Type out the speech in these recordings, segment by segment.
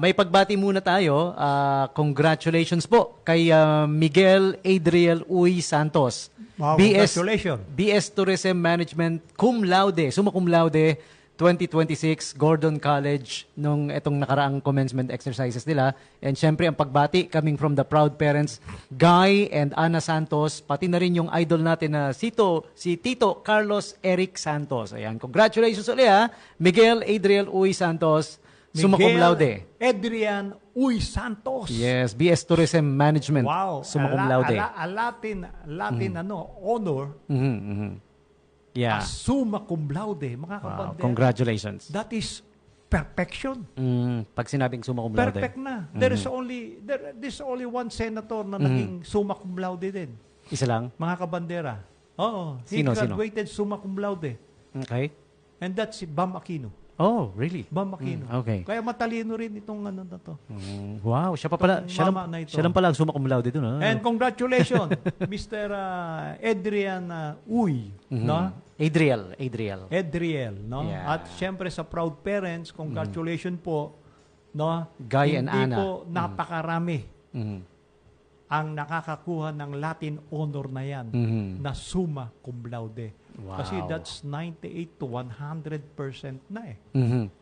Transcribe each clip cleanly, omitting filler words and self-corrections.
May pagbati muna tayo. Congratulations po kay Miguel Adriel Uy Santos. Wow, congratulations. BS Tourism Management cum laude, summa cum laude 2026 Gordon College nung itong nakaraang commencement exercises nila. And syempre ang pagbati coming from the proud parents Guy and Ana Santos, pati na rin yung idol natin na si Tito Carlos Eric Santos. Ayan, congratulations ulit Miguel Adriel Uy Santos, summa cum laude. Adrian Uy Santos. Yes, BS Tourism Management. Wow. Summa cum laude. Latin honor. Yeah. Summa cum laude. Mga Wow, kapatid. congratulations. That is perfection. Pag sinabing summa cum laude. Perfect na. There's only one senator na naging summa cum laude din. Isa lang? Mga kabandera. Oo. He Sino? graduated summa cum laude. Okay. And that's si Bam Aquino. Oh, really? Bam Aquino. Okay. Kaya matalino rin itong ano na to. Wow, siya pa pala. Mama na ito. Siya lang pala ang summa cum laude doon. And congratulations, Mr. Adrian Uy, no? Adriel. No? Yeah. At syempre sa proud parents, congratulations po, no? Guy and Hindi Ana. po napakarami Mhm. ang nakakakuha ng Latin honor na yan na summa cum laude. Wow. Kasi that's 98 to 100% na eh.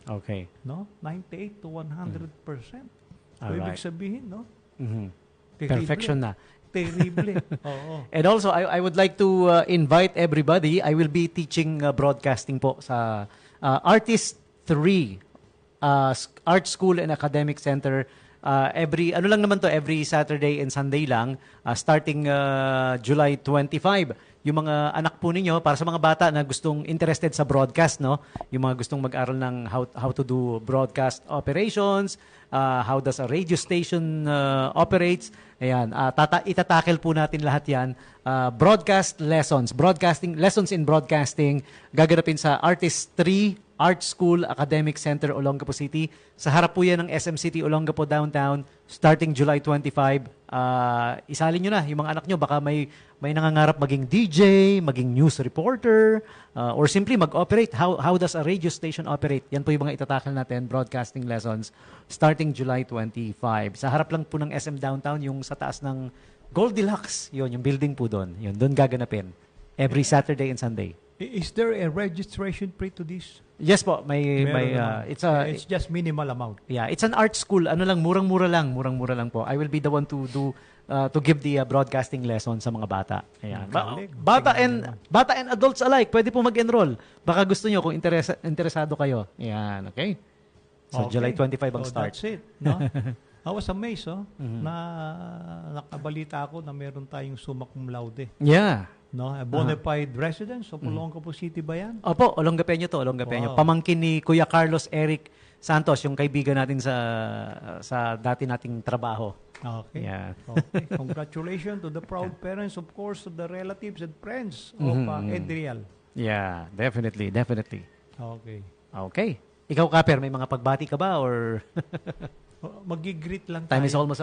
Okay. No? 98 to 100%. So, Alright. ibig sabihin, no? Terrible. Perfection na. Terrible. Oo. And also, I would like to invite everybody. I will be teaching broadcasting po sa Artist 3 Art School and Academic Center. Every Saturday and Sunday lang, starting July 25. Yung mga anak po ninyo, para sa mga bata na gustong interested sa broadcast, no? Yung mga gustong mag-aral ng how to do broadcast operations, how does a radio station operates. Ayan, itatakel po natin lahat yan. Broadcast lessons, lessons in broadcasting, gaganapin sa Artist 3 Art School Academic Center, Olongapo City. Sa harap po yan ng SM City, Olongapo Downtown, starting July 25. Isalin nyo na yung mga anak nyo. Baka may nangangarap maging DJ, maging news reporter, or simply mag-operate. How does a radio station operate? Yan po yung mga itatakal natin, broadcasting lessons, starting July 25. Sa harap lang po ng SM Downtown, yung sa taas ng Goldilocks, yun, yung building po doon. Yun, doon gaganapin. Every Saturday and Sunday. Is there a registration fee to this? Yes po, It's just minimal amount. Yeah, it's an art school. Ano lang, murang-mura lang po. I will be the one to give the broadcasting lesson sa mga bata. Ayan. Bata and adults alike, pwede po mag-enroll. Baka gusto nyo kung interesado kayo. Ayan, okay? So Okay. July 25 ang start. That's it, no? I was amazed, na nakabalita ako na meron tayong summa cum laude. Yeah. No? A bona fide residence of Olongapo City ba yan? Opo, Olongapeño to, Olongapeño. Wow. Pamangkin ni Kuya Carlos Eric Santos, yung kaibigan natin sa dati nating trabaho. Okay. Yeah. Okay. Congratulations to the proud parents, of course, to the relatives and friends of Adriel. Yeah, definitely. Okay. Okay. Ikaw, Kaper, may mga pagbati ka ba or Mag-greet lang time tayo. is almost